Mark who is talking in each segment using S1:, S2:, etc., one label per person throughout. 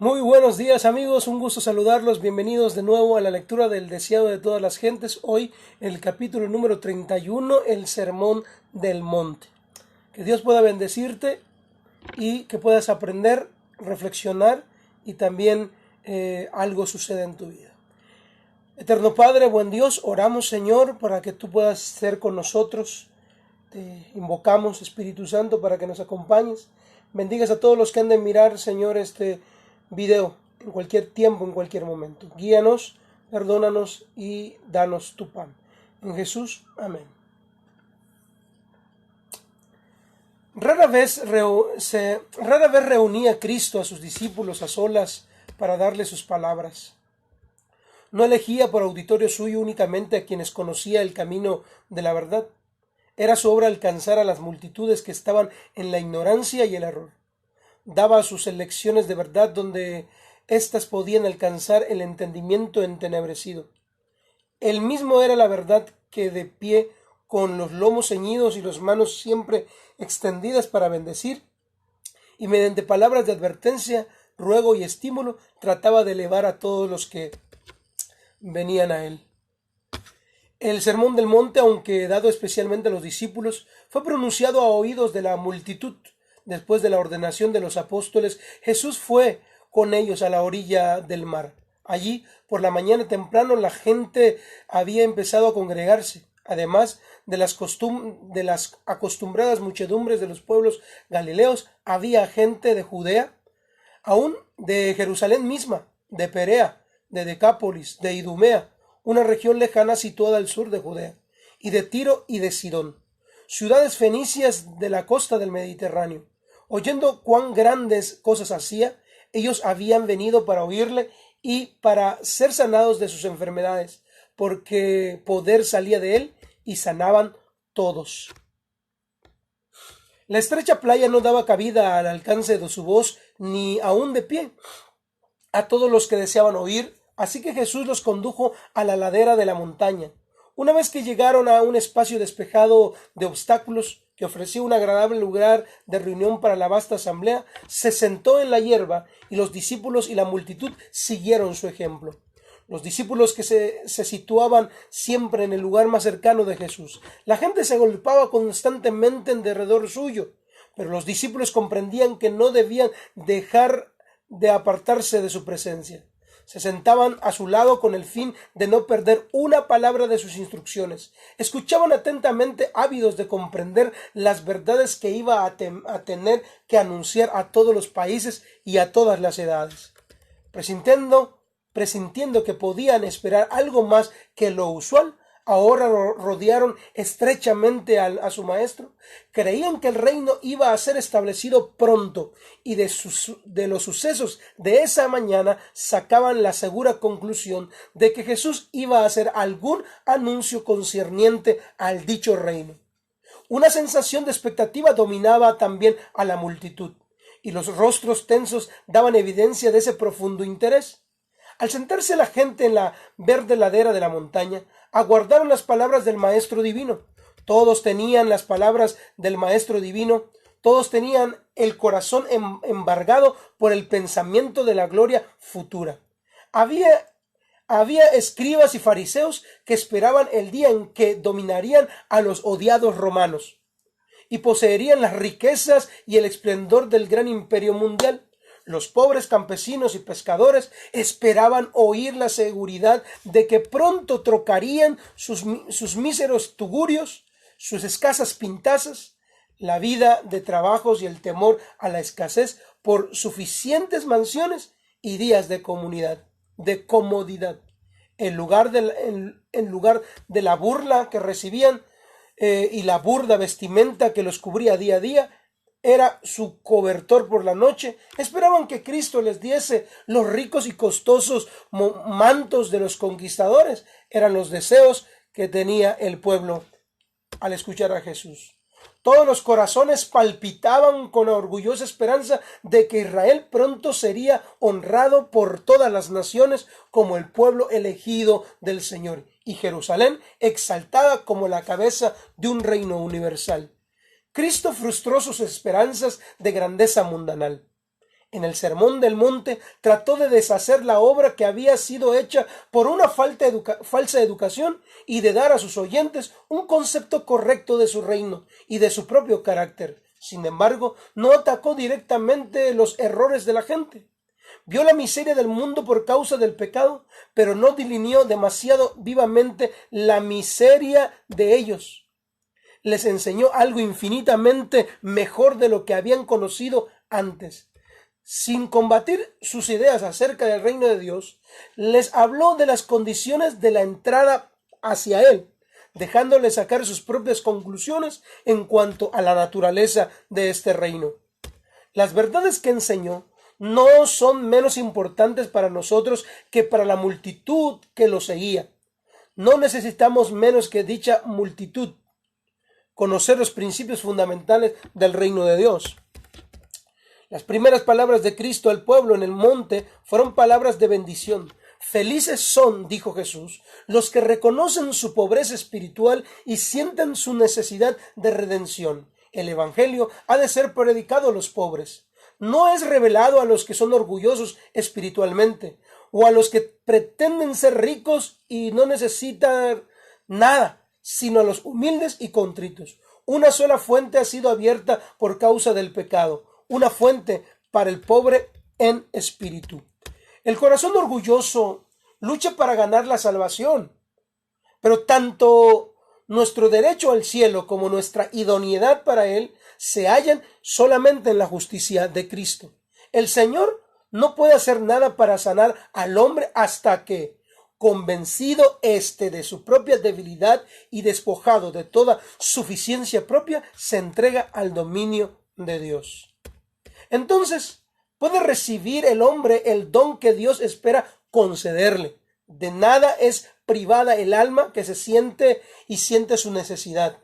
S1: Muy buenos días amigos, un gusto saludarlos, bienvenidos de nuevo a la lectura del deseado de todas las gentes, hoy en el capítulo número 31, el Sermón del Monte. Que Dios pueda bendecirte y que puedas aprender, reflexionar y también algo suceda en tu vida. Eterno Padre, buen Dios, oramos Señor para que tú puedas ser con nosotros. Te invocamos, Espíritu Santo, para que nos acompañes. Bendigas a todos los que han de mirar, Señor, este video en cualquier tiempo, en cualquier momento. Guíanos, perdónanos y danos tu pan. En Jesús, amén. Rara vez reunía Cristo a sus discípulos a solas para darles sus palabras. No elegía por auditorio suyo únicamente a quienes conocía el camino de la verdad. Era su obra alcanzar a las multitudes que estaban en la ignorancia y el error. Daba sus lecciones de verdad donde éstas podían alcanzar el entendimiento entenebrecido. Él mismo era la verdad que de pie, con los lomos ceñidos y las manos siempre extendidas para bendecir, y mediante palabras de advertencia, ruego y estímulo, trataba de elevar a todos los que venían a él. El Sermón del Monte, aunque dado especialmente a los discípulos, fue pronunciado a oídos de la multitud. Después de la ordenación de los apóstoles, Jesús fue con ellos a la orilla del mar. Allí, por la mañana temprano, la gente había empezado a congregarse. Además de las acostumbradas muchedumbres de los pueblos galileos, había gente de Judea, aún de Jerusalén misma, de Perea, de Decápolis, de Idumea, una región lejana situada al sur de Judea, y de Tiro y de Sidón, ciudades fenicias de la costa del Mediterráneo. Oyendo cuán grandes cosas hacía, ellos habían venido para oírle y para ser sanados de sus enfermedades, porque poder salía de él y sanaban todos. La estrecha playa no daba cabida al alcance de su voz, ni aún de pie, a todos los que deseaban oír, así que Jesús los condujo a la ladera de la montaña. Una vez que llegaron a un espacio despejado de obstáculos, que ofrecía un agradable lugar de reunión para la vasta asamblea, se sentó en la hierba y los discípulos y la multitud siguieron su ejemplo. Los discípulos que se situaban siempre en el lugar más cercano de Jesús. La gente se agolpaba constantemente en derredor suyo, pero los discípulos comprendían que no debían dejar de apartarse de su presencia. Se sentaban a su lado con el fin de no perder una palabra de sus instrucciones. Escuchaban atentamente, ávidos de comprender las verdades que iba a tener que anunciar a todos los países y a todas las edades. Presintiendo que podían esperar algo más que lo usual, ahora rodearon estrechamente a su maestro. Creían que el reino iba a ser establecido pronto, y de los sucesos de esa mañana sacaban la segura conclusión de que Jesús iba a hacer algún anuncio concerniente al dicho reino. Una sensación de expectativa dominaba también a la multitud, y los rostros tensos daban evidencia de ese profundo interés. Al sentarse la gente en la verde ladera de la montaña, aguardaron las palabras del Maestro Divino. Todos tenían las palabras del Maestro Divino, todos tenían el corazón embargado por el pensamiento de la gloria futura. Había escribas y fariseos que esperaban el día en que dominarían a los odiados romanos y poseerían las riquezas y el esplendor del gran imperio mundial. Los pobres campesinos y pescadores esperaban oír la seguridad de que pronto trocarían sus míseros tugurios, sus escasas pintazas, la vida de trabajos y el temor a la escasez por suficientes mansiones y días de comodidad. En lugar de la burla que recibían y la burda vestimenta que los cubría día a día, era su cobertor por la noche, esperaban que Cristo les diese los ricos y costosos mantos de los conquistadores. Eran los deseos que tenía el pueblo al escuchar a Jesús. Todos los corazones palpitaban con la orgullosa esperanza de que Israel pronto sería honrado por todas las naciones como el pueblo elegido del Señor, y Jerusalén exaltada como la cabeza de un reino universal. Cristo frustró sus esperanzas de grandeza mundanal. En el Sermón del Monte trató de deshacer la obra que había sido hecha por una falsa educación y de dar a sus oyentes un concepto correcto de su reino y de su propio carácter. Sin embargo, no atacó directamente los errores de la gente. Vio la miseria del mundo por causa del pecado, pero no delineó demasiado vivamente la miseria de ellos. Les enseñó algo infinitamente mejor de lo que habían conocido antes. Sin combatir sus ideas acerca del reino de Dios, les habló de las condiciones de la entrada hacia él, dejándoles sacar sus propias conclusiones en cuanto a la naturaleza de este reino. Las verdades que enseñó no son menos importantes para nosotros que para la multitud que lo seguía. No necesitamos menos que dicha multitud conocer los principios fundamentales del reino de Dios. Las primeras palabras de Cristo al pueblo en el monte fueron palabras de bendición. Felices son, dijo Jesús, los que reconocen su pobreza espiritual y sienten su necesidad de redención. El Evangelio ha de ser predicado a los pobres. No es revelado a los que son orgullosos espiritualmente o a los que pretenden ser ricos y no necesitan nada, sino a los humildes y contritos. Una sola fuente ha sido abierta por causa del pecado, una fuente para el pobre en espíritu. El corazón orgulloso lucha para ganar la salvación, pero tanto nuestro derecho al cielo como nuestra idoneidad para él se hallan solamente en la justicia de Cristo. El Señor no puede hacer nada para sanar al hombre hasta que, convencido de su propia debilidad y despojado de toda suficiencia propia, se entrega al dominio de Dios. Entonces puede recibir el hombre el don que Dios espera concederle. De nada es privada el alma que se siente su necesidad.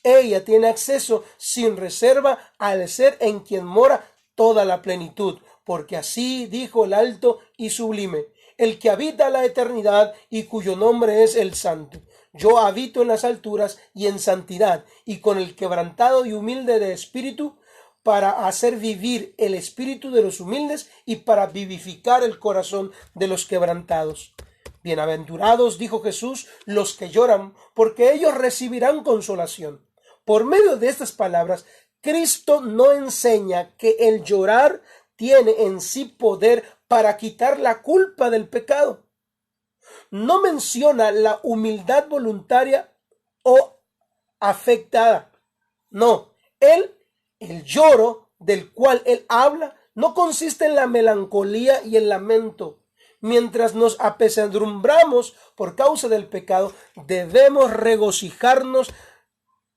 S1: Ella tiene acceso sin reserva al ser en quien mora toda la plenitud, porque así dijo el alto y sublime, el que habita la eternidad y cuyo nombre es el Santo. Yo habito en las alturas y en santidad, y con el quebrantado y humilde de espíritu, para hacer vivir el espíritu de los humildes y para vivificar el corazón de los quebrantados. Bienaventurados, dijo Jesús, los que lloran, porque ellos recibirán consolación. Por medio de estas palabras, Cristo no enseña que el llorar tiene en sí poder para quitar la culpa del pecado. No menciona la humildad voluntaria o afectada. No, el lloro del cual él habla no consiste en la melancolía y el lamento. Mientras nos apesadumbramos por causa del pecado, debemos regocijarnos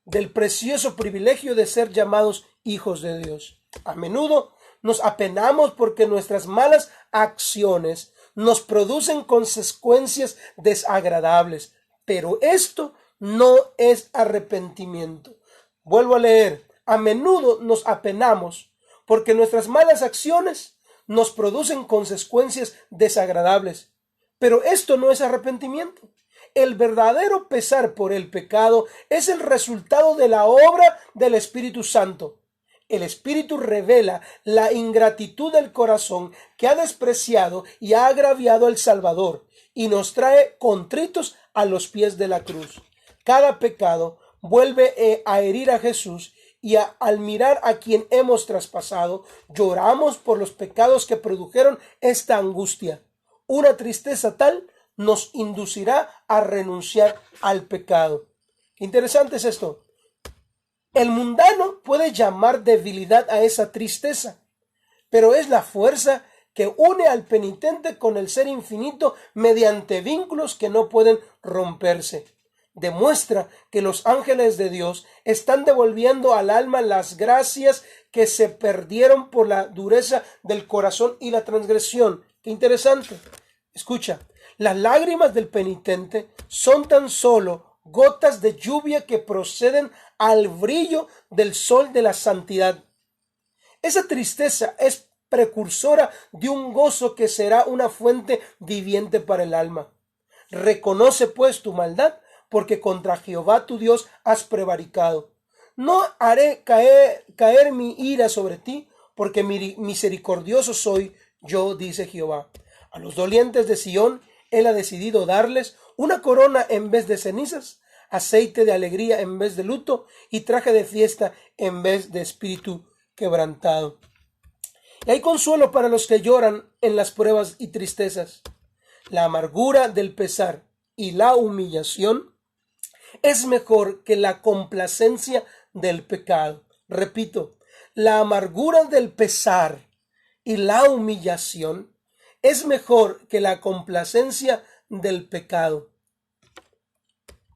S1: del precioso privilegio de ser llamados hijos de Dios. A menudo nos apenamos porque nuestras malas acciones nos producen consecuencias desagradables, pero esto no es arrepentimiento. Vuelvo a leer. A menudo nos apenamos porque nuestras malas acciones nos producen consecuencias desagradables, pero esto no es arrepentimiento. El verdadero pesar por el pecado es el resultado de la obra del Espíritu Santo. El Espíritu revela la ingratitud del corazón que ha despreciado y ha agraviado al Salvador y nos trae contritos a los pies de la cruz. Cada pecado vuelve a herir a Jesús y al mirar a quien hemos traspasado, lloramos por los pecados que produjeron esta angustia. Una tristeza tal nos inducirá a renunciar al pecado. Qué interesante es esto. El mundano puede llamar debilidad a esa tristeza, pero es la fuerza que une al penitente con el ser infinito mediante vínculos que no pueden romperse. Demuestra que los ángeles de Dios están devolviendo al alma las gracias que se perdieron por la dureza del corazón y la transgresión. Qué interesante. Escucha, las lágrimas del penitente son tan solo gotas de lluvia que proceden al brillo del sol de la santidad. Esa tristeza es precursora de un gozo que será una fuente viviente para el alma. Reconoce pues tu maldad, porque contra Jehová tu Dios has prevaricado. No haré caer mi ira sobre ti, porque misericordioso soy yo, dice Jehová. A los dolientes de Sión, Él ha decidido darles una corona en vez de cenizas, aceite de alegría en vez de luto, y traje de fiesta en vez de espíritu quebrantado. Y hay consuelo para los que lloran en las pruebas y tristezas. La amargura del pesar y la humillación es mejor que la complacencia del pecado. Repito, la amargura del pesar y la humillación es mejor que la complacencia del pecado.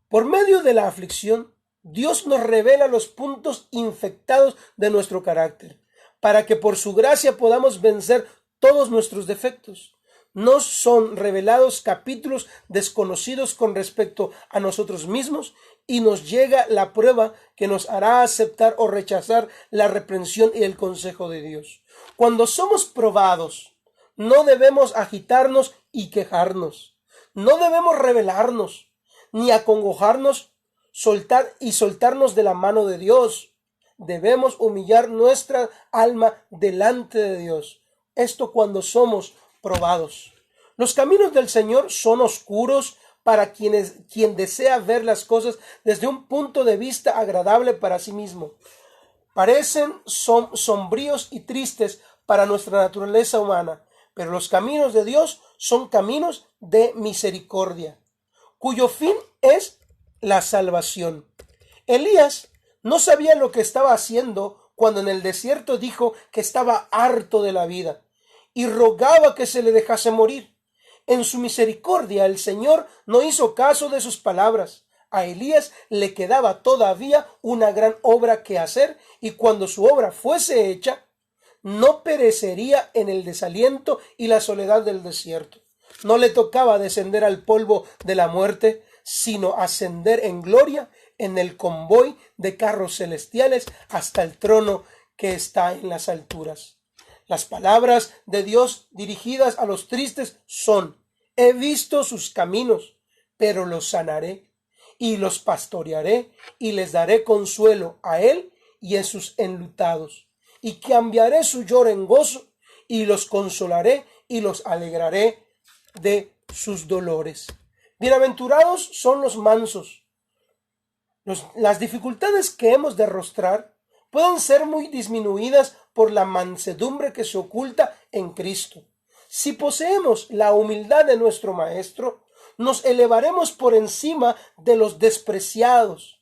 S1: Por medio de la aflicción, Dios nos revela los puntos infectados de nuestro carácter, para que por su gracia podamos vencer todos nuestros defectos. Nos son revelados capítulos desconocidos con respecto a nosotros mismos y nos llega la prueba que nos hará aceptar o rechazar la reprensión y el consejo de Dios. Cuando somos probados, no debemos agitarnos y quejarnos. No debemos rebelarnos, ni acongojarnos, soltarnos de la mano de Dios. Debemos humillar nuestra alma delante de Dios. Esto cuando somos probados. Los caminos del Señor son oscuros para quien desea ver las cosas desde un punto de vista agradable para sí mismo. Parecen sombríos y tristes para nuestra naturaleza humana, pero los caminos de Dios son caminos de misericordia, cuyo fin es la salvación. Elías no sabía lo que estaba haciendo cuando en el desierto dijo que estaba harto de la vida y rogaba que se le dejase morir. En su misericordia el Señor no hizo caso de sus palabras. A Elías le quedaba todavía una gran obra que hacer, y cuando su obra fuese hecha, no perecería en el desaliento y la soledad del desierto. No le tocaba descender al polvo de la muerte, sino ascender en gloria en el convoy de carros celestiales hasta el trono que está en las alturas. Las palabras de Dios dirigidas a los tristes son: he visto sus caminos, pero los sanaré, y los pastorearé, y les daré consuelo a él y a sus enlutados, y cambiaré su lloro en gozo, y los consolaré, y los alegraré de sus dolores. Bienaventurados son los mansos. Las dificultades que hemos de arrostrar pueden ser muy disminuidas por la mansedumbre que se oculta en Cristo. Si poseemos la humildad de nuestro Maestro, nos elevaremos por encima de los despreciados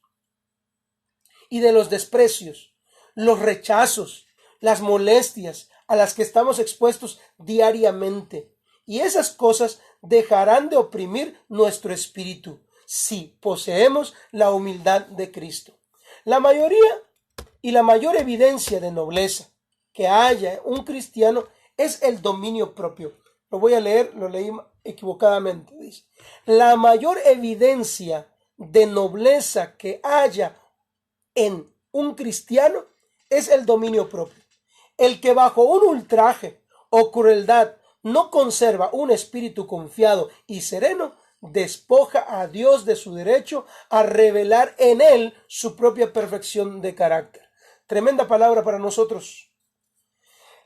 S1: y de los desprecios, los rechazos, las molestias a las que estamos expuestos diariamente. Y esas cosas dejarán de oprimir nuestro espíritu si poseemos la humildad de Cristo. La mayoría y la mayor evidencia de nobleza que haya un cristiano es el dominio propio. Lo voy a leer, lo leí equivocadamente. Dice: la mayor evidencia de nobleza que haya en un cristiano es el dominio propio. El que bajo un ultraje o crueldad no conserva un espíritu confiado y sereno, despoja a Dios de su derecho a revelar en él su propia perfección de carácter. Tremenda palabra para nosotros.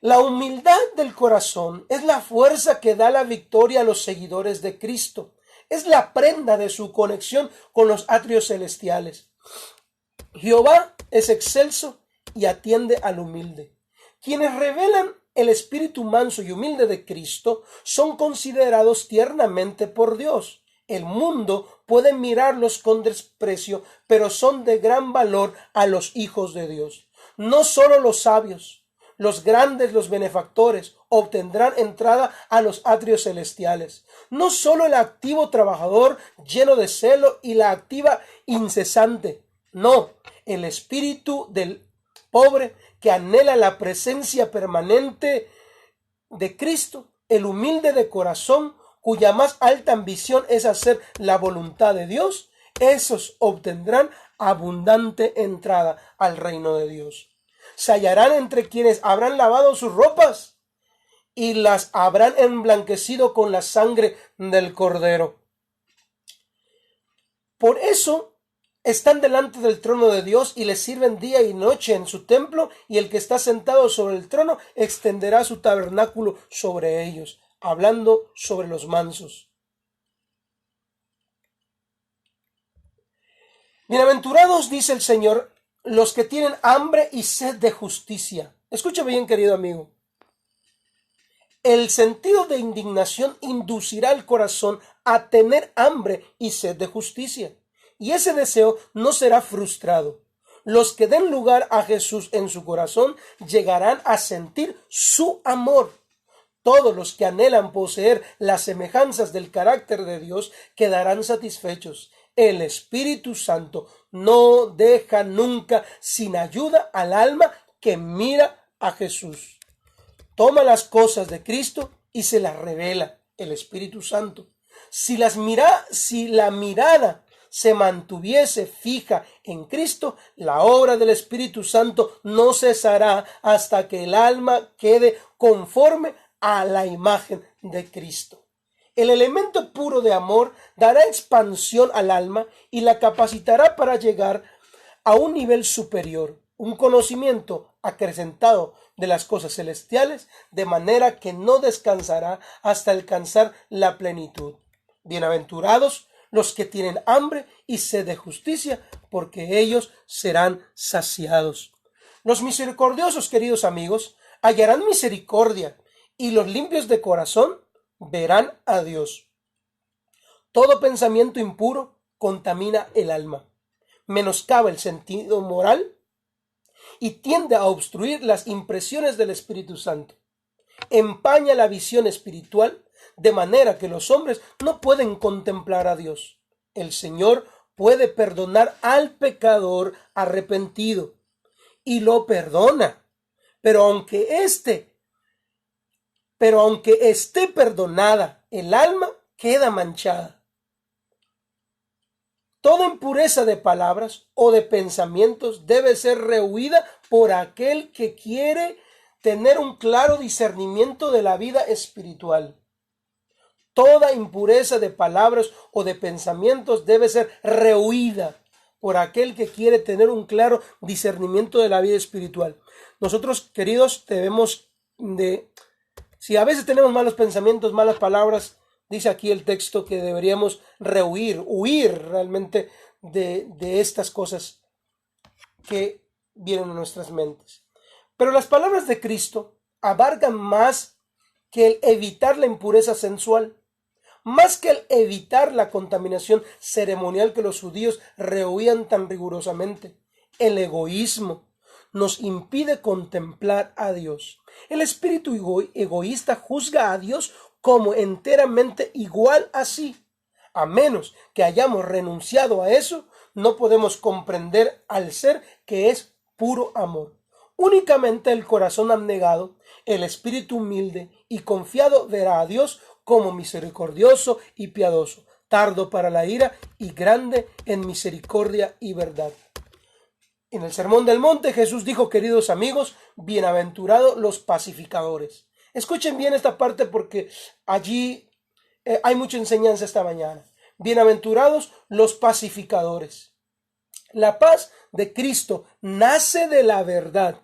S1: La humildad del corazón es la fuerza que da la victoria a los seguidores de Cristo. Es la prenda de su conexión con los atrios celestiales. Jehová es excelso y atiende al humilde. Quienes revelan el espíritu manso y humilde de Cristo son considerados tiernamente por Dios. El mundo puede mirarlos con desprecio, pero son de gran valor a los hijos de Dios. No solo los sabios, los grandes, los benefactores, obtendrán entrada a los atrios celestiales. No solo el activo trabajador lleno de celo y la activa incesante. No, el espíritu del pobre que anhela la presencia permanente de Cristo, el humilde de corazón, cuya más alta ambición es hacer la voluntad de Dios, esos obtendrán abundante entrada al reino de Dios. Se hallarán entre quienes habrán lavado sus ropas y las habrán emblanquecido con la sangre del Cordero. Por eso están delante del trono de Dios y le sirven día y noche en su templo, y el que está sentado sobre el trono extenderá su tabernáculo sobre ellos, hablando sobre los mansos. Bienaventurados, dice el Señor, los que tienen hambre y sed de justicia. Escucha bien, querido amigo. El sentido de indignación inducirá al corazón a tener hambre y sed de justicia, y ese deseo no será frustrado. Los que den lugar a Jesús en su corazón llegarán a sentir su amor. Todos los que anhelan poseer las semejanzas del carácter de Dios quedarán satisfechos. El Espíritu Santo no deja nunca sin ayuda al alma que mira a Jesús. Toma las cosas de Cristo y se las revela el Espíritu Santo. Si la mirada se mantuviese fija en Cristo, la obra del Espíritu Santo no cesará hasta que el alma quede conforme a la imagen de Cristo. El elemento puro de amor dará expansión al alma y la capacitará para llegar a un nivel superior, un conocimiento acrecentado de las cosas celestiales, de manera que no descansará hasta alcanzar la plenitud. Bienaventurados los que tienen hambre y sed de justicia, porque ellos serán saciados. Los misericordiosos, queridos amigos, hallarán misericordia, y los limpios de corazón verán a Dios. Todo pensamiento impuro contamina el alma, menoscaba el sentido moral y tiende a obstruir las impresiones del Espíritu Santo. Empaña la visión espiritual, de manera que los hombres no pueden contemplar a Dios. El Señor puede perdonar al pecador arrepentido y lo perdona, pero aunque esté perdonada, el alma queda manchada. Toda impureza de palabras o de pensamientos debe ser rehuida por aquel que quiere tener un claro discernimiento de la vida espiritual. Toda impureza de palabras o de pensamientos debe ser rehuida por aquel que quiere tener un claro discernimiento de la vida espiritual. Nosotros, queridos, si a veces tenemos malos pensamientos, malas palabras, dice aquí el texto que deberíamos huir realmente de estas cosas que vienen a nuestras mentes. Pero las palabras de Cristo abarcan más que el evitar la impureza sensual, más que el evitar la contaminación ceremonial que los judíos rehuían tan rigurosamente. El egoísmo nos impide contemplar a Dios. El espíritu egoísta juzga a Dios como enteramente igual a sí. A menos que hayamos renunciado a eso, no podemos comprender al ser que es puro amor. Únicamente el corazón abnegado, el espíritu humilde y confiado verá a Dios como misericordioso y piadoso, tardo para la ira y grande en misericordia y verdad. En el Sermón del Monte Jesús dijo, queridos amigos, bienaventurados los pacificadores. Escuchen bien esta parte porque allí hay mucha enseñanza esta mañana. Bienaventurados los pacificadores. La paz de Cristo nace de la verdad.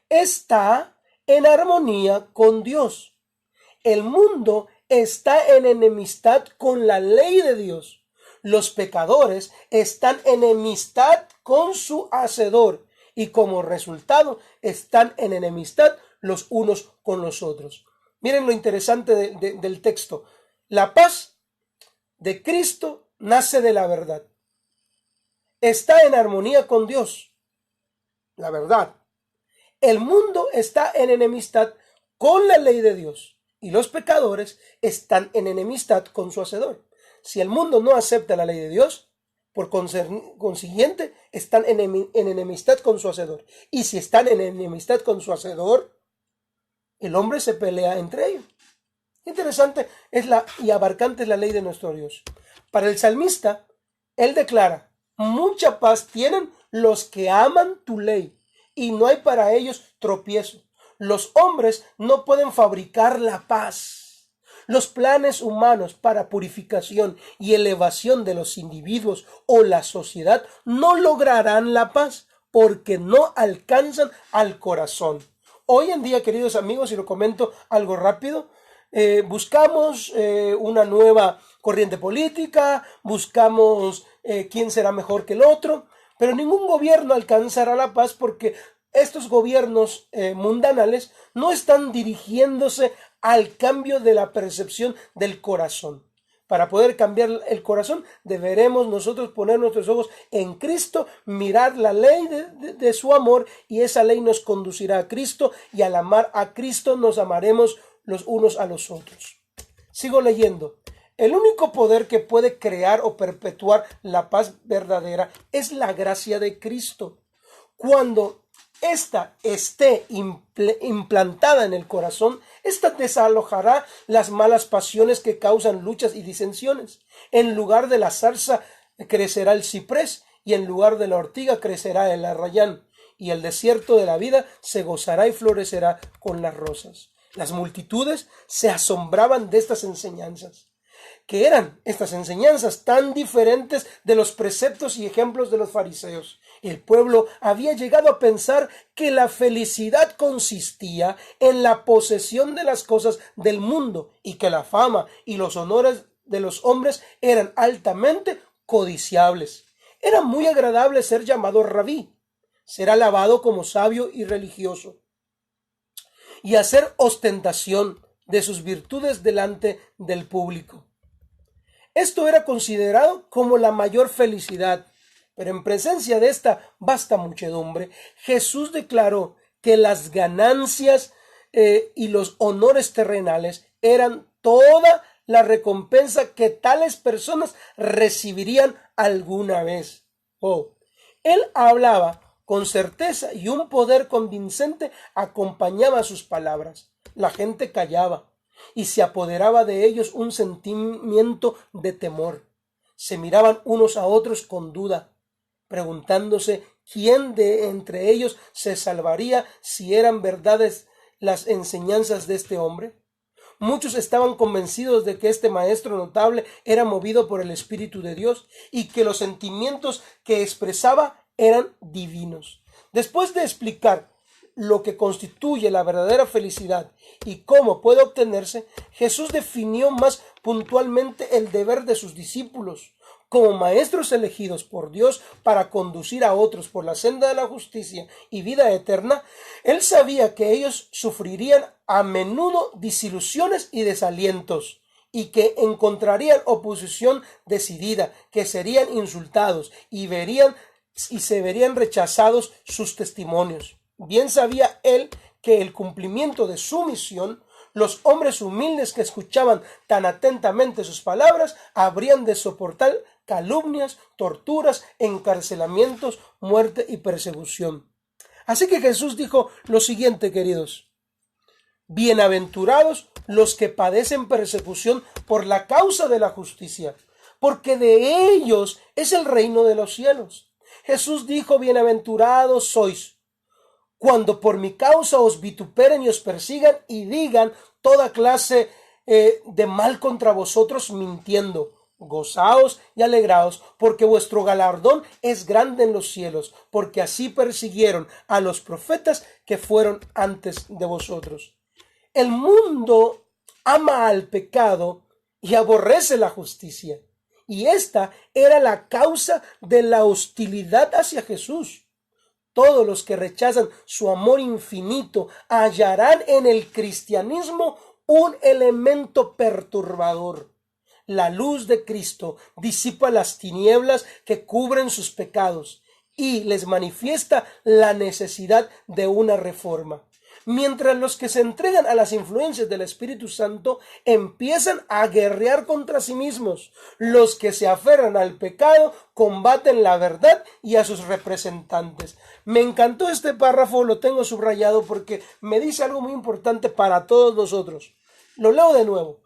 S1: Está en armonía con Dios. El mundo está en enemistad con la ley de Dios. Los pecadores están en enemistad con su Hacedor y como resultado están en enemistad los unos con los otros. Miren lo interesante del texto. La paz de Cristo nace de la verdad. Está en armonía con Dios. La verdad. El mundo está en enemistad con la ley de Dios y los pecadores están en enemistad con su Hacedor. Si el mundo no acepta la ley de Dios, por consiguiente, están en enemistad con su Hacedor. Y si están en enemistad con su Hacedor, el hombre se pelea entre ellos. Interesante y abarcante es la ley de nuestro Dios. Para el salmista, él declara, mucha paz tienen los que aman tu ley, y no hay para ellos tropiezo. Los hombres no pueden fabricar la paz. Los planes humanos para purificación y elevación de los individuos o la sociedad no lograrán la paz porque no alcanzan al corazón. Hoy en día, queridos amigos, y lo comento algo rápido, buscamos una nueva corriente política, buscamos quién será mejor que el otro, pero ningún gobierno alcanzará la paz porque estos gobiernos mundanales no están dirigiéndose al cambio de la percepción del corazón. Para poder cambiar el corazón, deberemos nosotros poner nuestros ojos en Cristo, mirar la ley de su amor, y esa ley nos conducirá a Cristo, y al amar a Cristo nos amaremos los unos a los otros. Sigo leyendo. El único poder que puede crear o perpetuar la paz verdadera es la gracia de Cristo. Cuando ésta esté implantada en el corazón, ésta desalojará las malas pasiones que causan luchas y disensiones. En lugar de la zarza crecerá el ciprés, y en lugar de la ortiga crecerá el arrayán, y el desierto de la vida se gozará y florecerá con las rosas. Las multitudes se asombraban de estas enseñanzas. ¿Qué eran estas enseñanzas tan diferentes de los preceptos y ejemplos de los fariseos? El pueblo había llegado a pensar que la felicidad consistía en la posesión de las cosas del mundo y que la fama y los honores de los hombres eran altamente codiciables. Era muy agradable ser llamado rabí, ser alabado como sabio y religioso, y hacer ostentación de sus virtudes delante del público. Esto era considerado como la mayor felicidad, pero en presencia de esta vasta muchedumbre, Jesús declaró que las ganancias y los honores terrenales eran toda la recompensa que tales personas recibirían alguna vez. Él hablaba con certeza y un poder convincente acompañaba sus palabras. La gente callaba y se apoderaba de ellos un sentimiento de temor. Se miraban unos a otros con duda, preguntándose quién de entre ellos se salvaría si eran verdades las enseñanzas de este hombre. Muchos estaban convencidos de que este maestro notable era movido por el Espíritu de Dios y que los sentimientos que expresaba eran divinos. Después de explicar lo que constituye la verdadera felicidad y cómo puede obtenerse, Jesús definió más puntualmente el deber de sus discípulos. Como maestros elegidos por Dios para conducir a otros por la senda de la justicia y vida eterna, él sabía que ellos sufrirían a menudo desilusiones y desalientos, y que encontrarían oposición decidida, que serían insultados y se verían rechazados sus testimonios. Bien sabía él que el cumplimiento de su misión, los hombres humildes que escuchaban tan atentamente sus palabras habrían de soportar calumnias, torturas, encarcelamientos, muerte y persecución. Así que Jesús dijo lo siguiente, queridos: bienaventurados los que padecen persecución por la causa de la justicia, porque de ellos es el reino de los cielos. Jesús dijo: bienaventurados sois cuando por mi causa os vituperen y os persigan y digan toda clase de mal contra vosotros mintiendo. Gozaos y alegraos, porque vuestro galardón es grande en los cielos, porque así persiguieron a los profetas que fueron antes de vosotros. El mundo ama al pecado y aborrece la justicia, y esta era la causa de la hostilidad hacia Jesús. Todos los que rechazan su amor infinito hallarán en el cristianismo un elemento perturbador. La luz de Cristo disipa las tinieblas que cubren sus pecados y les manifiesta la necesidad de una reforma. Mientras los que se entregan a las influencias del Espíritu Santo empiezan a guerrear contra sí mismos, los que se aferran al pecado combaten la verdad y a sus representantes. Me encantó este párrafo, lo tengo subrayado porque me dice algo muy importante para todos nosotros. Lo leo de nuevo.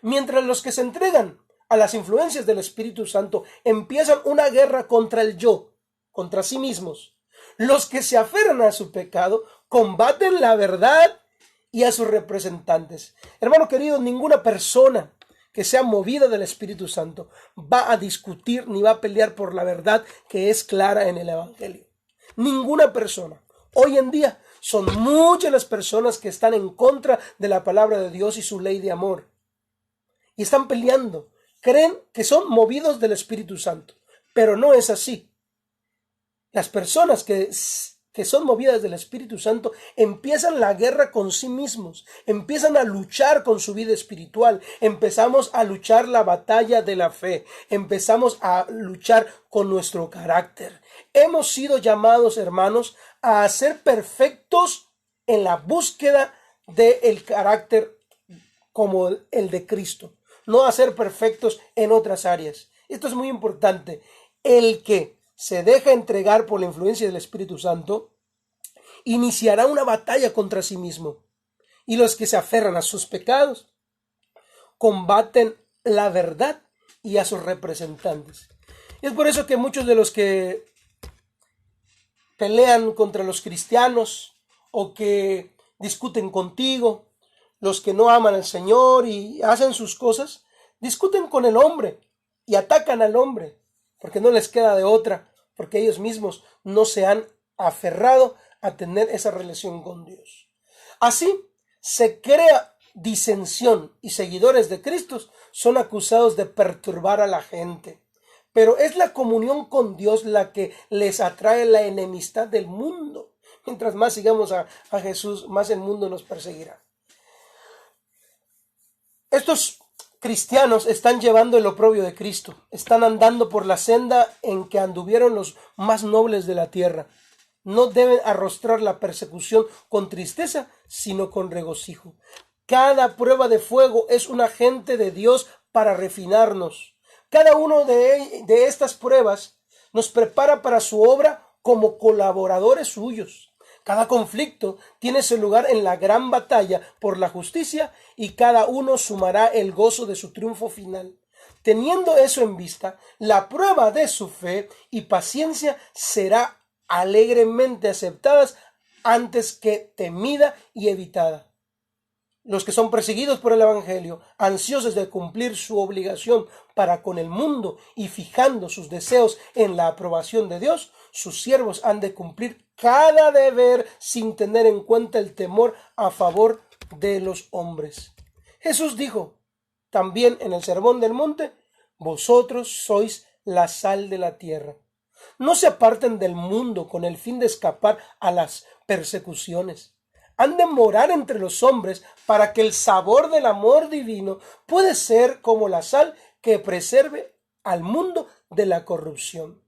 S1: Mientras los que se entregan a las influencias del Espíritu Santo empiezan una guerra contra el yo, contra sí mismos, los que se aferran a su pecado combaten la verdad y a sus representantes. Hermano querido, ninguna persona que sea movida del Espíritu Santo va a discutir ni va a pelear por la verdad que es clara en el Evangelio. Ninguna persona. Hoy en día son muchas las personas que están en contra de la palabra de Dios y su ley de amor. Y están peleando. Creen que son movidos del Espíritu Santo. Pero no es así. Las personas que son movidas del Espíritu Santo empiezan la guerra con sí mismos, empiezan a luchar con su vida espiritual, empezamos a luchar la batalla de la fe, empezamos a luchar con nuestro carácter. Hemos sido llamados, hermanos, a ser perfectos en la búsqueda del carácter como el de Cristo, no a ser perfectos en otras áreas. Esto es muy importante. El que se deja entregar por la influencia del Espíritu Santo, iniciará una batalla contra sí mismo. Y los que se aferran a sus pecados, combaten la verdad y a sus representantes. Y es por eso que muchos de los que pelean contra los cristianos o que discuten contigo, los que no aman al Señor y hacen sus cosas, discuten con el hombre y atacan al hombre, porque no les queda de otra, porque ellos mismos no se han aferrado a tener esa relación con Dios. Así se crea disensión y seguidores de Cristo son acusados de perturbar a la gente. Pero es la comunión con Dios la que les atrae la enemistad del mundo. Mientras más sigamos a Jesús, más el mundo nos perseguirá. Estos cristianos están llevando el oprobio de Cristo, están andando por la senda en que anduvieron los más nobles de la tierra. No deben arrostrar la persecución con tristeza, sino con regocijo. Cada prueba de fuego es un agente de Dios para refinarnos. Cada uno de estas pruebas nos prepara para su obra como colaboradores suyos. Cada conflicto tiene su lugar en la gran batalla por la justicia y cada uno sumará el gozo de su triunfo final. Teniendo eso en vista, la prueba de su fe y paciencia será alegremente aceptadas antes que temida y evitada. Los que son perseguidos por el Evangelio, ansiosos de cumplir su obligación para con el mundo y fijando sus deseos en la aprobación de Dios, sus siervos han de cumplir cada deber sin tener en cuenta el temor a favor de los hombres. Jesús dijo también en el Sermón del Monte: vosotros sois la sal de la tierra. No se aparten del mundo con el fin de escapar a las persecuciones. Han de morar entre los hombres para que el sabor del amor divino puede ser como la sal que preserve al mundo de la corrupción.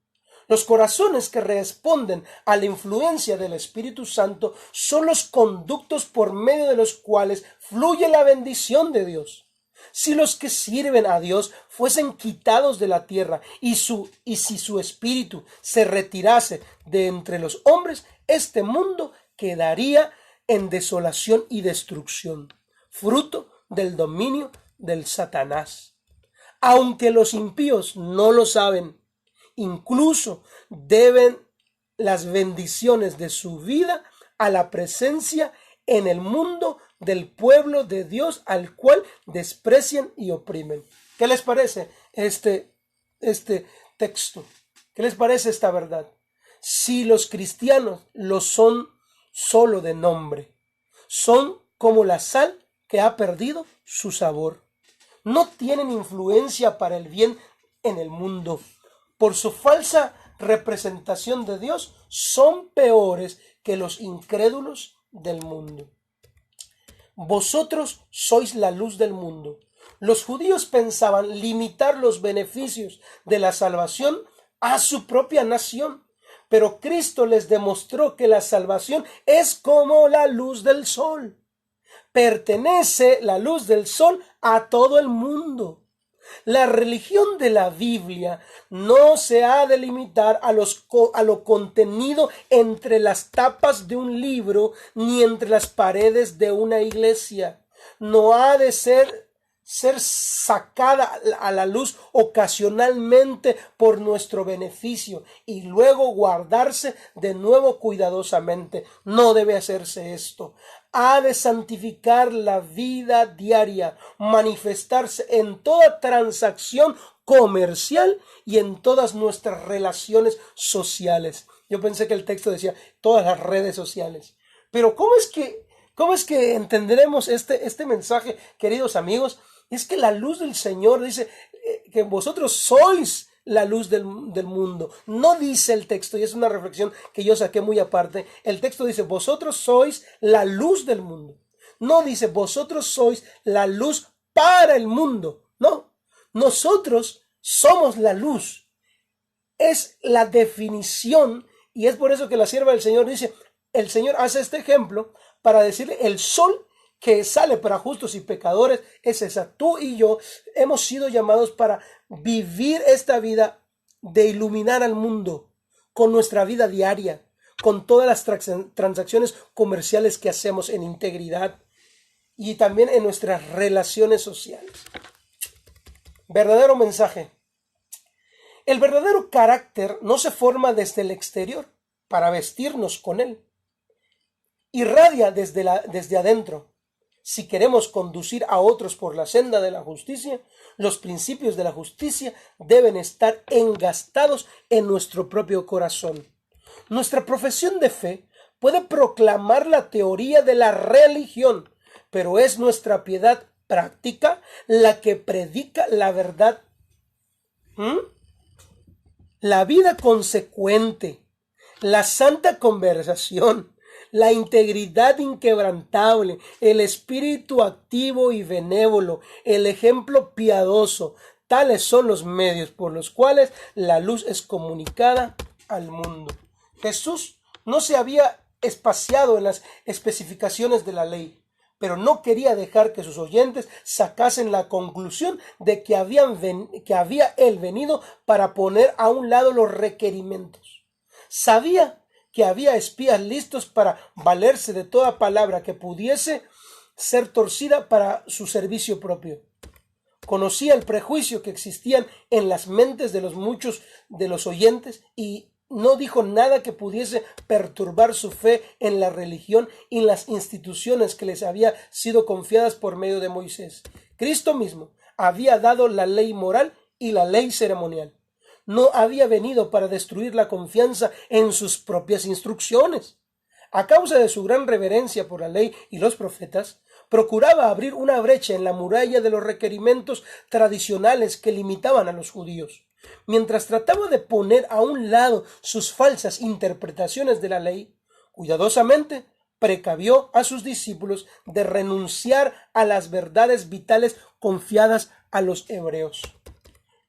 S1: Los corazones que responden a la influencia del Espíritu Santo son los conductos por medio de los cuales fluye la bendición de Dios. Si los que sirven a Dios fuesen quitados de la tierra y si su espíritu se retirase de entre los hombres, este mundo quedaría en desolación y destrucción, fruto del dominio del Satanás. Aunque los impíos no lo saben, incluso deben las bendiciones de su vida a la presencia en el mundo del pueblo de Dios al cual desprecian y oprimen. ¿Qué les parece este texto? ¿Qué les parece esta verdad? Si los cristianos lo son solo de nombre, son como la sal que ha perdido su sabor. No tienen influencia para el bien en el mundo. Por su falsa representación de Dios, son peores que los incrédulos del mundo. Vosotros sois la luz del mundo. Los judíos pensaban limitar los beneficios de la salvación a su propia nación, pero Cristo les demostró que la salvación es como la luz del sol. Pertenece la luz del sol a todo el mundo. La religión de la Biblia no se ha de limitar a lo contenido entre las tapas de un libro ni entre las paredes de una iglesia. No ha de ser sacada a la luz ocasionalmente por nuestro beneficio y luego guardarse de nuevo cuidadosamente. No debe hacerse esto. ha de santificar la vida diaria, manifestarse en toda transacción comercial y en todas nuestras relaciones sociales. Yo pensé que el texto decía todas las redes sociales. Pero cómo es que entenderemos este mensaje, queridos amigos? Es que la luz del Señor dice que vosotros sois la luz del mundo. No dice el texto, y es una reflexión que yo saqué muy aparte. El texto dice, vosotros sois la luz del mundo. No dice, vosotros sois la luz para el mundo. No, nosotros somos la luz. Es la definición, y es por eso que la sierva del Señor dice, el Señor hace este ejemplo para decirle, el sol que sale para justos y pecadores es esa. Tú y yo hemos sido llamados para vivir esta vida de iluminar al mundo con nuestra vida diaria, con todas las transacciones comerciales que hacemos en integridad y también en nuestras relaciones sociales. Verdadero mensaje. El verdadero carácter no se forma desde el exterior para vestirnos con él. Irradia desde adentro. Si queremos conducir a otros por la senda de la justicia, los principios de la justicia deben estar engastados en nuestro propio corazón. Nuestra profesión de fe puede proclamar la teoría de la religión, pero es nuestra piedad práctica la que predica la verdad. La vida consecuente, la santa conversación, la integridad inquebrantable, el espíritu activo y benévolo, el ejemplo piadoso, tales son los medios por los cuales la luz es comunicada al mundo. Jesús no se había espaciado en las especificaciones de la ley, pero no quería dejar que sus oyentes sacasen la conclusión de que había él venido para poner a un lado los requerimientos. Sabía que había espías listos para valerse de toda palabra que pudiese ser torcida para su servicio propio. Conocía el prejuicio que existían en las mentes de los muchos de los oyentes y no dijo nada que pudiese perturbar su fe en la religión y en las instituciones que les había sido confiadas por medio de Moisés. Cristo mismo había dado la ley moral y la ley ceremonial. No había venido para destruir la confianza en sus propias instrucciones. A causa de su gran reverencia por la ley y los profetas, procuraba abrir una brecha en la muralla de los requerimientos tradicionales que limitaban a los judíos. Mientras trataba de poner a un lado sus falsas interpretaciones de la ley, cuidadosamente precavió a sus discípulos de renunciar a las verdades vitales confiadas a los hebreos.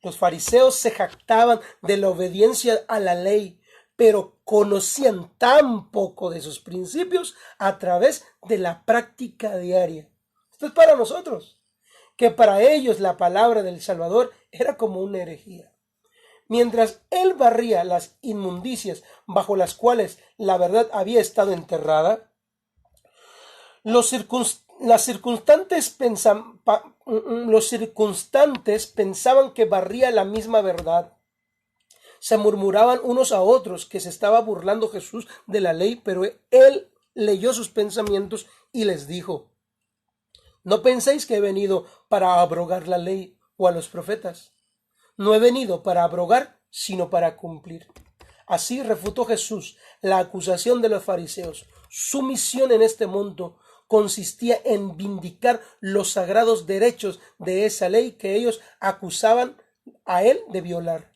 S1: Los fariseos se jactaban de la obediencia a la ley, pero conocían tan poco de sus principios a través de la práctica diaria. Esto es para nosotros, que para ellos la palabra del Salvador era como una herejía. Mientras él barría las inmundicias bajo las cuales la verdad había estado enterrada, los circunstantes pensaban que barría la misma verdad. Se murmuraban unos a otros que se estaba burlando Jesús de la ley, pero él leyó sus pensamientos y les dijo: ¿No penséis que he venido para abrogar la ley o a los profetas? No he venido para abrogar, sino para cumplir. Así refutó Jesús la acusación de los fariseos. Su misión en este mundo consistía en vindicar los sagrados derechos de esa ley que ellos acusaban a él de violar.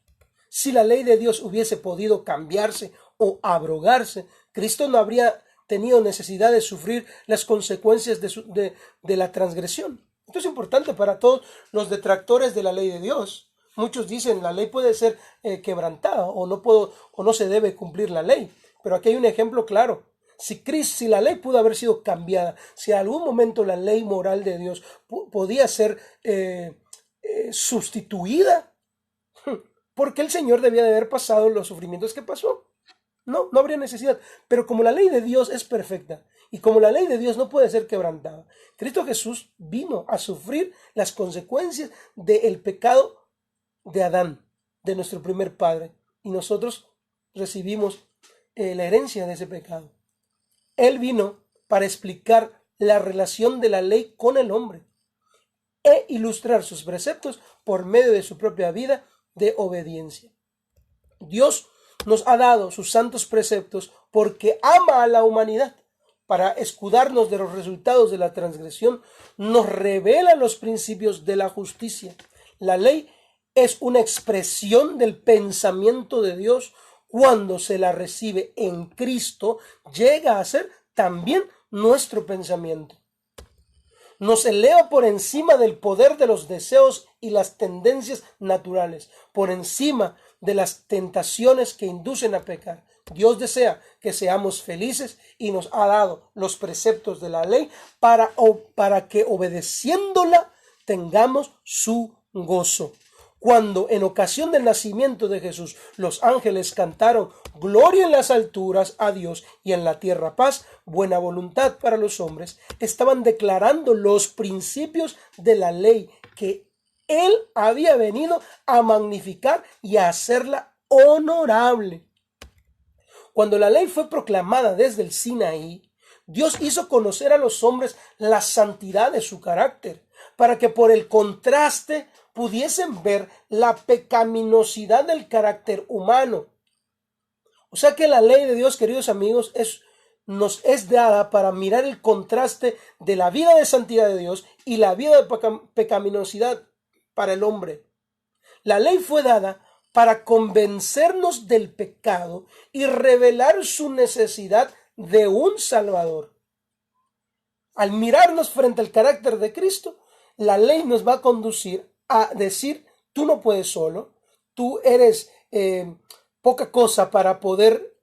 S1: Si la ley de Dios hubiese podido cambiarse o abrogarse, Cristo no habría tenido necesidad de sufrir las consecuencias de la transgresión. Esto es importante para todos los detractores de la ley de Dios. Muchos dicen la ley puede ser quebrantada o no se debe cumplir la ley. Pero aquí hay un ejemplo claro. Si la ley pudo haber sido cambiada, si en algún momento la ley moral de Dios podía ser sustituida, ¿por qué el Señor debía de haber pasado los sufrimientos que pasó? No habría necesidad. Pero como la ley de Dios es perfecta y como la ley de Dios no puede ser quebrantada, Cristo Jesús vino a sufrir las consecuencias del pecado de Adán, de nuestro primer padre, y nosotros recibimos la herencia de ese pecado. Él vino para explicar la relación de la ley con el hombre e ilustrar sus preceptos por medio de su propia vida de obediencia. Dios nos ha dado sus santos preceptos porque ama a la humanidad. Para escudarnos de los resultados de la transgresión, nos revela los principios de la justicia. La ley es una expresión del pensamiento de Dios. Cuando se la recibe en Cristo, llega a ser también nuestro pensamiento. Nos eleva por encima del poder de los deseos y las tendencias naturales, por encima de las tentaciones que inducen a pecar. Dios desea que seamos felices y nos ha dado los preceptos de la ley para que obedeciéndola tengamos su gozo. Cuando en ocasión del nacimiento de Jesús los ángeles cantaron gloria en las alturas a Dios y en la tierra paz, buena voluntad para los hombres, estaban declarando los principios de la ley que Él había venido a magnificar y a hacerla honorable. Cuando la ley fue proclamada desde el Sinaí, Dios hizo conocer a los hombres la santidad de su carácter, para que por el contraste pudiesen ver la pecaminosidad del carácter humano. O sea que la ley de Dios, queridos amigos, nos es dada para mirar el contraste de la vida de santidad de Dios y la vida de pecaminosidad para el hombre. La ley fue dada para convencernos del pecado y revelar su necesidad de un Salvador. Al mirarnos frente al carácter de Cristo, la ley nos va a conducir a decir, tú no puedes solo, tú eres poca cosa para poder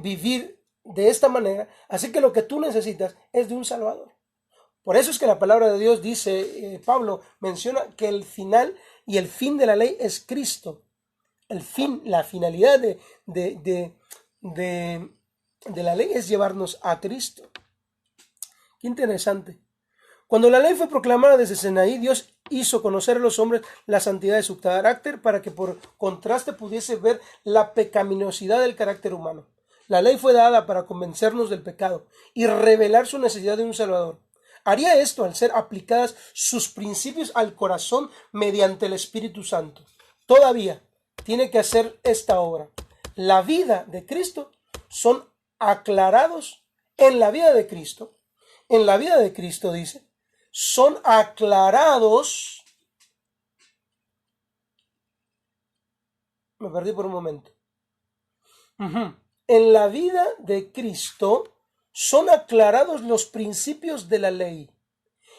S1: vivir de esta manera, así que lo que tú necesitas es de un Salvador. Por eso es que la palabra de Dios dice, Pablo menciona que el final y el fin de la ley es Cristo. El fin, la finalidad de la ley es llevarnos a Cristo. Qué interesante. Cuando la ley fue proclamada desde Sinaí, Dios hizo conocer a los hombres la santidad de su carácter para que por contraste pudiese ver la pecaminosidad del carácter humano. La ley fue dada para convencernos del pecado y revelar su necesidad de un Salvador. Haría esto al ser aplicadas sus principios al corazón mediante el Espíritu Santo. Todavía tiene que hacer esta obra. La vida de Cristo son aclarados en la vida de Cristo. En la vida de Cristo dice, son aclarados. Me perdí por un momento. En la vida de Cristo son aclarados los principios de la ley.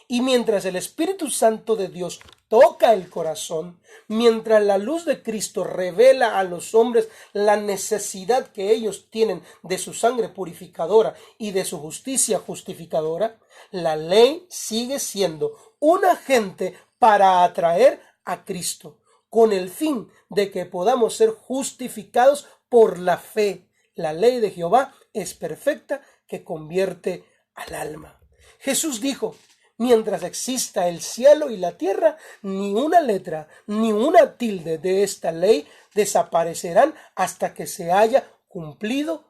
S1: Y mientras el Espíritu Santo de Dios toca el corazón, mientras la luz de Cristo revela a los hombres la necesidad que ellos tienen de su sangre purificadora y de su justicia justificadora, la ley sigue siendo un agente para atraer a Cristo, con el fin de que podamos ser justificados por la fe. La ley de Jehová es perfecta, que convierte al alma. Jesús dijo, mientras exista el cielo y la tierra, ni una letra, ni una tilde de esta ley desaparecerán hasta que se haya cumplido.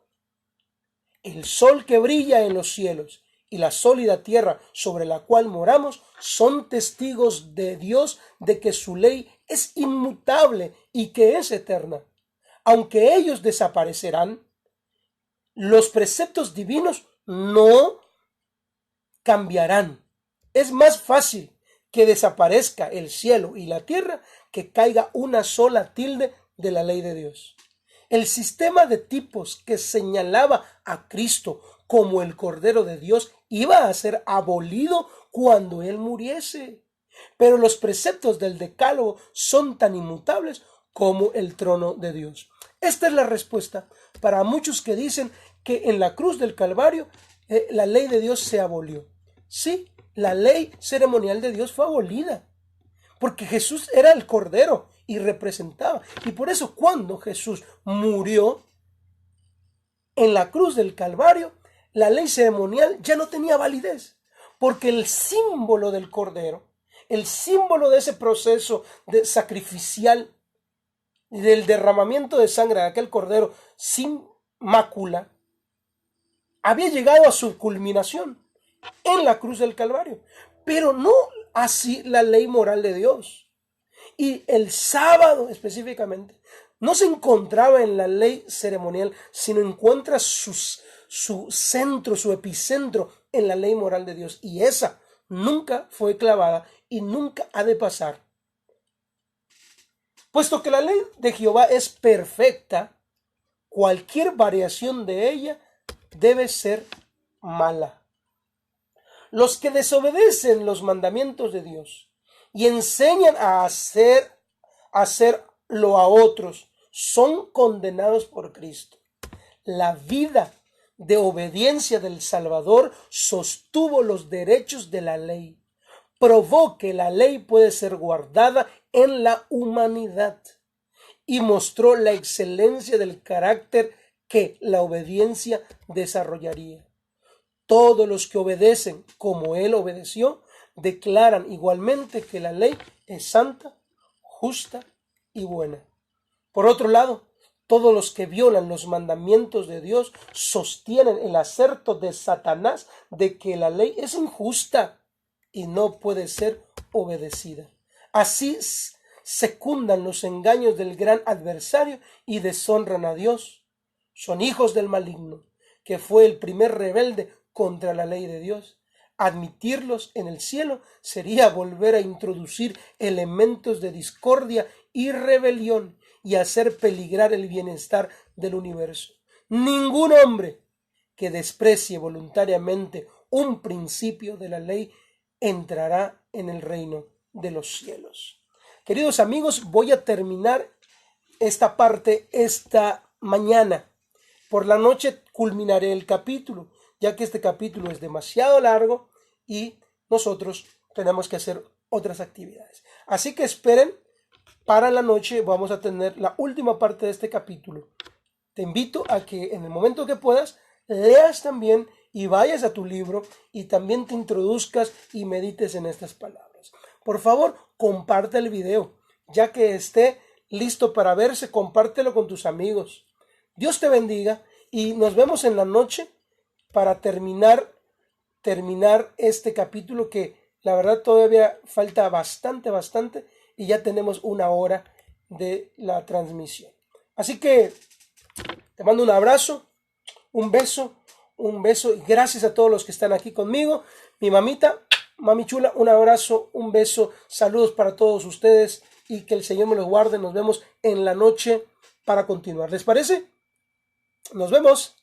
S1: El sol que brilla en los cielos y la sólida tierra sobre la cual moramos son testigos de Dios de que su ley es inmutable y que es eterna. Aunque ellos desaparecerán, los preceptos divinos no cambiarán. Es más fácil que desaparezca el cielo y la tierra que caiga una sola tilde de la ley de Dios. El sistema de tipos que señalaba a Cristo como el Cordero de Dios iba a ser abolido cuando Él muriese. Pero los preceptos del Decálogo son tan inmutables como el trono de Dios. Esta es la respuesta para muchos que dicen que en la cruz del Calvario la ley de Dios se abolió. Sí, la ley ceremonial de Dios fue abolida, porque Jesús era el Cordero y representaba. Y por eso cuando Jesús murió en la cruz del Calvario, la ley ceremonial ya no tenía validez, porque el símbolo del Cordero, el símbolo de ese proceso sacrificial y del derramamiento de sangre de aquel Cordero sin mácula, había llegado a su culminación en la cruz del Calvario, pero no así la ley moral de Dios. Y el sábado específicamente no se encontraba en la ley ceremonial, sino encuentra su centro, su epicentro en la ley moral de Dios. Y esa nunca fue clavada y nunca ha de pasar. Puesto que la ley de Jehová es perfecta, cualquier variación de ella debe ser mala. Los que desobedecen los mandamientos de Dios y enseñan a hacerlo a otros son condenados por Cristo. La vida de obediencia del Salvador sostuvo los derechos de la ley, probó que la ley puede ser guardada en la humanidad y mostró la excelencia del carácter que la obediencia desarrollaría. Todos los que obedecen como Él obedeció, declaran igualmente que la ley es santa, justa y buena. Por otro lado, todos los que violan los mandamientos de Dios sostienen el aserto de Satanás de que la ley es injusta y no puede ser obedecida. Así secundan los engaños del gran adversario y deshonran a Dios. Son hijos del maligno, que fue el primer rebelde contra la ley de Dios. Admitirlos en el cielo sería volver a introducir elementos de discordia y rebelión y hacer peligrar el bienestar del universo. Ningún hombre que desprecie voluntariamente un principio de la ley entrará en el reino de los cielos. Queridos amigos, voy a terminar esta parte esta mañana. Por la noche culminaré el capítulo, ya que este capítulo es demasiado largo y nosotros tenemos que hacer otras actividades. Así que esperen, para la noche vamos a tener la última parte de este capítulo. Te invito a que en el momento que puedas leas también y vayas a tu libro y también te introduzcas y medites en estas palabras. Por favor, comparte el video, ya que esté listo para verse, compártelo con tus amigos. Dios te bendiga y nos vemos en la noche para terminar este capítulo, que la verdad todavía falta bastante y ya tenemos 1 hora de la transmisión. Así que te mando un abrazo, un beso y gracias a todos los que están aquí conmigo. Mi mamita, mami chula, un abrazo, un beso, saludos para todos ustedes y que el Señor me los guarde. Nos vemos en la noche para continuar. ¿Les parece? Nos vemos.